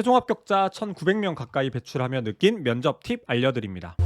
최종 합격자 1,900명 가까이 배출하며 느낀 면접 팁 알려드립니다.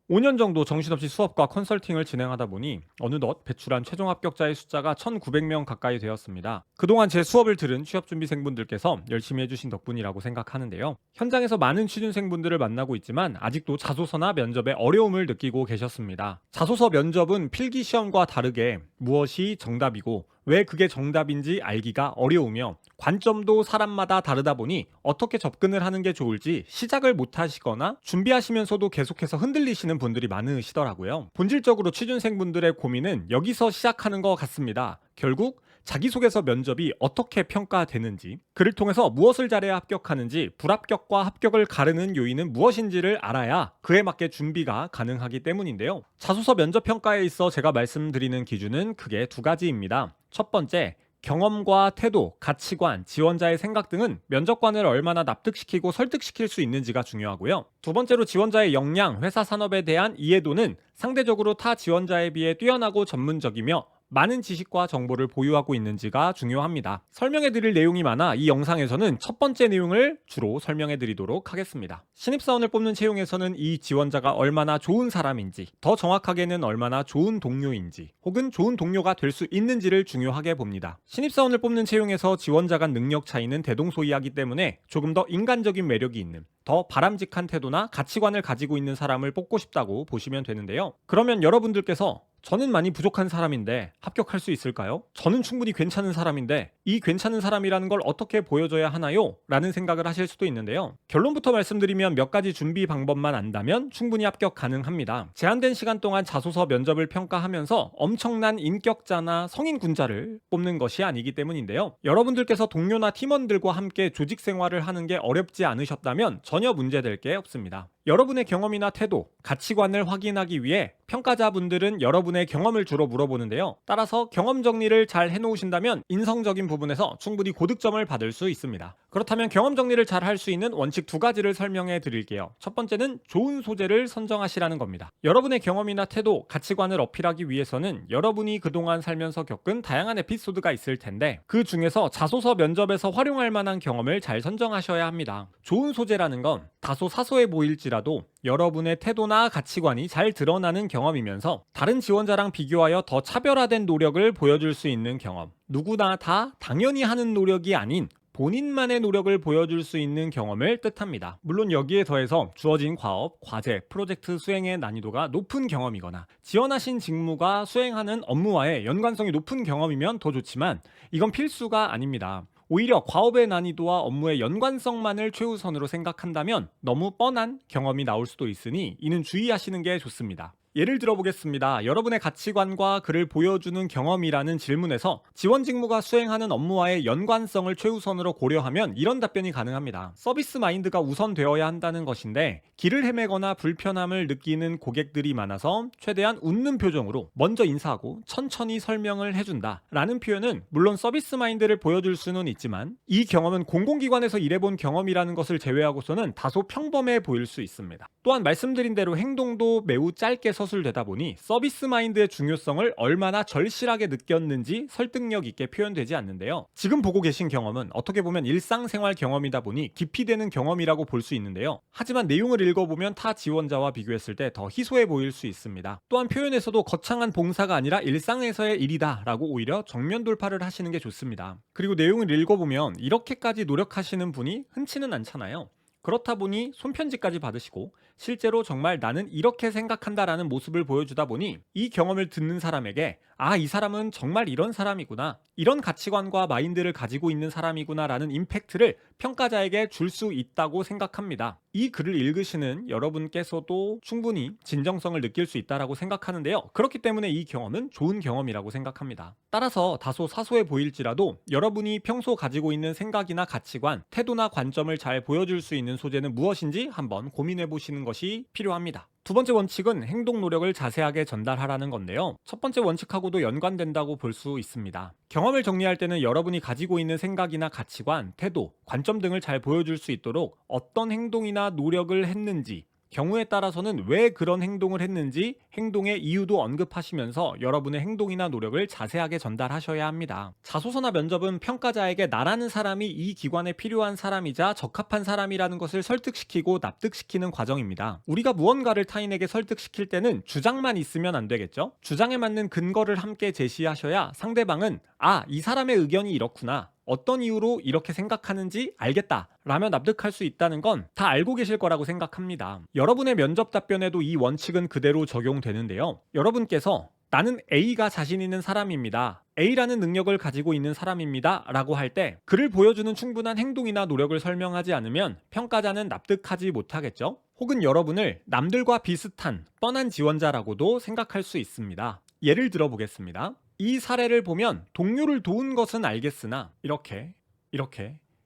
5년 정도 정신없이 수업과 컨설팅을 진행하다 보니 어느덧 배출한 최종 합격자의 숫자가 1,900명 가까이 되었습니다. 그동안 제 수업을 들은 취업준비생분들께서 열심히 해주신 덕분이라고 생각하는데요. 현장에서 많은 취준생분들을 만나고 있지만 아직도 자소서나 면접에 어려움을 느끼고 계셨습니다. 자소서 면접은 필기시험과 다르게 무엇이 정답이고 왜 그게 정답인지 알기가 어려우며 관점도 사람마다 다르다 보니 어떻게 접근을 하는 게 좋을지 시작을 못 하시거나 준비하시면서도 계속해서 흔들리시는 분들이 많으시더라고요. 본질적으로 취준생분들의 고민은 여기서 시작하는 것 같습니다. 결국 자기소개서 면접이 어떻게 평가되는지, 그를 통해서 무엇을 잘해야 합격하는지, 불합격과 합격을 가르는 요인은 무엇인지를 알아야 그에 맞게 준비가 가능하기 때문인데요. 자소서 면접 평가에 있어 제가 말씀드리는 기준은 크게 두 가지입니다. 첫 번째, 경험과 태도, 가치관, 지원자의 생각 등은 면접관을 얼마나 납득시키고 설득시킬 수 있는지가 중요하고요. 두 번째로 지원자의 역량, 회사 산업에 대한 이해도는 상대적으로 타 지원자에 비해 뛰어나고 전문적이며 많은 지식과 정보를 보유하고 있는지가 중요합니다. 설명해드릴 내용이 많아 이 영상에서는 첫 번째 내용을 주로 설명해드리도록 하겠습니다. 신입사원을 뽑는 채용에서는 이 지원자가 얼마나 좋은 사람인지, 더 정확하게는 얼마나 좋은 동료인지, 혹은 좋은 동료가 될 수 있는지를 중요하게 봅니다. 신입사원을 뽑는 채용에서 지원자 간 능력 차이는 대동소이하기 때문에 조금 더 인간적인 매력이 있는, 더 바람직한 태도나 가치관을 가지고 있는 사람을 뽑고 싶다고 보시면 되는데요. 그러면 여러분들께서 저는 많이 부족한 사람인데 합격할 수 있을까요? 저는 충분히 괜찮은 사람인데 이 괜찮은 사람이라는 걸 어떻게 보여줘야 하나요? 라는 생각을 하실 수도 있는데요. 결론부터 말씀드리면 몇 가지 준비 방법만 안다면 충분히 합격 가능합니다. 제한된 시간 동안 자소서 면접을 평가하면서 엄청난 인격자나 성인군자를 뽑는 것이 아니기 때문인데요. 여러분들께서 동료나 팀원들과 함께 조직 생활을 하는 게 어렵지 않으셨다면 전혀 문제될 게 없습니다. 여러분의 경험이나 태도, 가치관을 확인하기 위해 평가자분들은 여러분의 경험을 주로 물어보는데요. 따라서 경험 정리를 잘 해놓으신다면 인성적인 부분에서 충분히 고득점을 받을 수 있습니다. 그렇다면 경험 정리를 잘 할 수 있는 원칙 두 가지를 설명해 드릴게요. 첫 번째는 좋은 소재를 선정하시라는 겁니다. 여러분의 경험이나 태도, 가치관을 어필하기 위해서는 여러분이 그동안 살면서 겪은 다양한 에피소드가 있을 텐데 그 중에서 자소서 면접에서 활용할 만한 경험을 잘 선정하셔야 합니다. 좋은 소재라는 건 다소 사소해 보일지라도 여러분의 태도나 가치관이 잘 드러나는 경험이면서 다른 지원자랑 비교하여 더 차별화된 노력을 보여줄 수 있는 경험, 누구나 다 당연히 하는 노력이 아닌 본인만의 노력을 보여줄 수 있는 경험을 뜻합니다. 물론 여기에 더해서 주어진 과업, 과제, 프로젝트 수행의 난이도가 높은 경험이거나 지원하신 직무가 수행하는 업무와의 연관성이 높은 경험이면 더 좋지만 이건 필수가 아닙니다. 오히려 과업의 난이도와 업무의 연관성만을 최우선으로 생각한다면 너무 뻔한 경험이 나올 수도 있으니 이는 주의하시는 게 좋습니다. 예를 들어보겠습니다. 여러분의 가치관과 그를 보여주는 경험이라는 질문에서 지원 직무가 수행하는 업무와의 연관성을 최우선으로 고려하면 이런 답변이 가능합니다. 서비스 마인드가 우선되어야 한다는 것인데 길을 헤매거나 불편함을 느끼는 고객들이 많아서 최대한 웃는 표정으로 먼저 인사하고 천천히 설명을 해준다 라는 표현은 물론 서비스 마인드를 보여줄 수는 있지만 이 경험은 공공기관에서 일해본 경험이라는 것을 제외하고서는 다소 평범해 보일 수 있습니다. 또한 말씀드린 대로 행동도 매우 짧게 서술되다 보니 서비스 마인드의 중요성을 얼마나 절실하게 느꼈는지 설득력 있게 표현되지 않는데요. 지금 보고 계신 경험은 어떻게 보면 일상생활 경험이다 보니 깊이되는 경험이라고 볼 수 있는데요. 하지만 내용을 읽어보면 타 지원자와 비교했을 때 더 희소해 보일 수 있습니다. 또한 표현에서도 거창한 봉사가 아니라 일상에서의 일이다 라고 오히려 정면 돌파를 하시는 게 좋습니다. 그리고 내용을 읽어보면 이렇게까지 노력하시는 분이 흔치는 않잖아요. 그렇다 보니 손편지까지 받으시고 실제로 정말 나는 이렇게 생각한다라는 모습을 보여주다 보니 이 경험을 듣는 사람에게 아, 이 사람은 정말 이런 사람이구나, 이런 가치관과 마인드를 가지고 있는 사람이구나 라는 임팩트를 평가자에게 줄 수 있다고 생각합니다. 이 글을 읽으시는 여러분께서도 충분히 진정성을 느낄 수 있다고 생각하는데요. 그렇기 때문에 이 경험은 좋은 경험이라고 생각합니다. 따라서 다소 사소해 보일지라도 여러분이 평소 가지고 있는 생각이나 가치관, 태도나 관점을 잘 보여줄 수 있는 소재는 무엇인지 한번 고민해 보시는 것이 필요합니다. 두 번째 원칙은 행동 노력을 자세하게 전달하라는 건데요. 첫 번째 원칙하고도 연관된다고 볼 수 있습니다. 경험을 정리할 때는 여러분이 가지고 있는 생각이나 가치관, 태도, 관점 등을 잘 보여줄 수 있도록 어떤 행동이나 노력을 했는지, 경우에 따라서는 왜 그런 행동을 했는지 행동의 이유도 언급하시면서 여러분의 행동이나 노력을 자세하게 전달하셔야 합니다. 자소서나 면접은 평가자에게 나라는 사람이 이 기관에 필요한 사람이자 적합한 사람이라는 것을 설득시키고 납득시키는 과정입니다. 우리가 무언가를 타인에게 설득시킬 때는 주장만 있으면 안 되겠죠? 주장에 맞는 근거를 함께 제시하셔야 상대방은 이 사람의 의견이 이렇구나, 어떤 이유로 이렇게 생각하는지 알겠다 라며 납득할 수 있다는 건 다 알고 계실 거라고 생각합니다. 여러분의 면접 답변에도 이 원칙은 그대로 적용되는데요. 여러분께서 나는 A가 자신 있는 사람입니다, A라는 능력을 가지고 있는 사람입니다 라고 할 때 그를 보여주는 충분한 행동이나 노력을 설명하지 않으면 평가자는 납득하지 못하겠죠? 혹은 여러분을 남들과 비슷한 뻔한 지원자라고도 생각할 수 있습니다. 예를 들어 보겠습니다. 이 사례를 보면 동료를 도운 것은 알겠으나 이렇게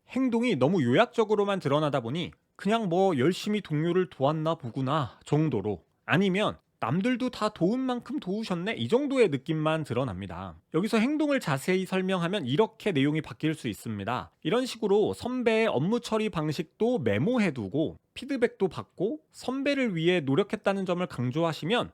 행동이 너무 요약적으로만 드러나다 보니 그냥 열심히 동료를 도왔나 보구나 정도로, 아니면 남들도 다 도운 만큼 도우셨네 이 정도의 느낌만 드러납니다. 여기서 행동을 자세히 설명하면 이렇게 내용이 바뀔 수 있습니다. 이런 식으로 선배의 업무 처리 방식도 메모해두고 피드백도 받고 선배를 위해 노력했다는 점을 강조하시면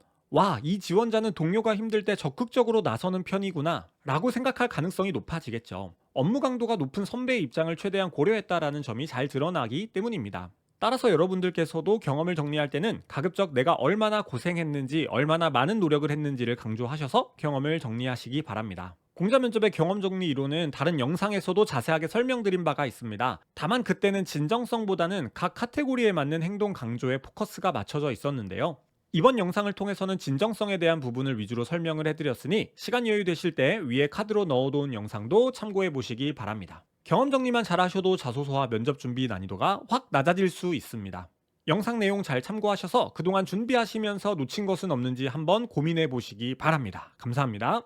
이 지원자는 동료가 힘들 때 적극적으로 나서는 편이구나 라고 생각할 가능성이 높아지겠죠. 업무 강도가 높은 선배의 입장을 최대한 고려했다라는 점이 잘 드러나기 때문입니다. 따라서 여러분들께서도 경험을 정리할 때는 가급적 내가 얼마나 고생했는지, 얼마나 많은 노력을 했는지를 강조하셔서 경험을 정리하시기 바랍니다. 공자 면접의 경험 정리 이론은 다른 영상에서도 자세하게 설명드린 바가 있습니다. 다만 그때는 진정성보다는 각 카테고리에 맞는 행동 강조에 포커스가 맞춰져 있었는데요. 이번 영상을 통해서는 진정성에 대한 부분을 위주로 설명을 해드렸으니 시간 여유 되실 때 위에 카드로 넣어놓은 영상도 참고해 보시기 바랍니다. 경험 정리만 잘하셔도 자소서와 면접 준비 난이도가 확 낮아질 수 있습니다. 영상 내용 잘 참고하셔서 그동안 준비하시면서 놓친 것은 없는지 한번 고민해 보시기 바랍니다. 감사합니다.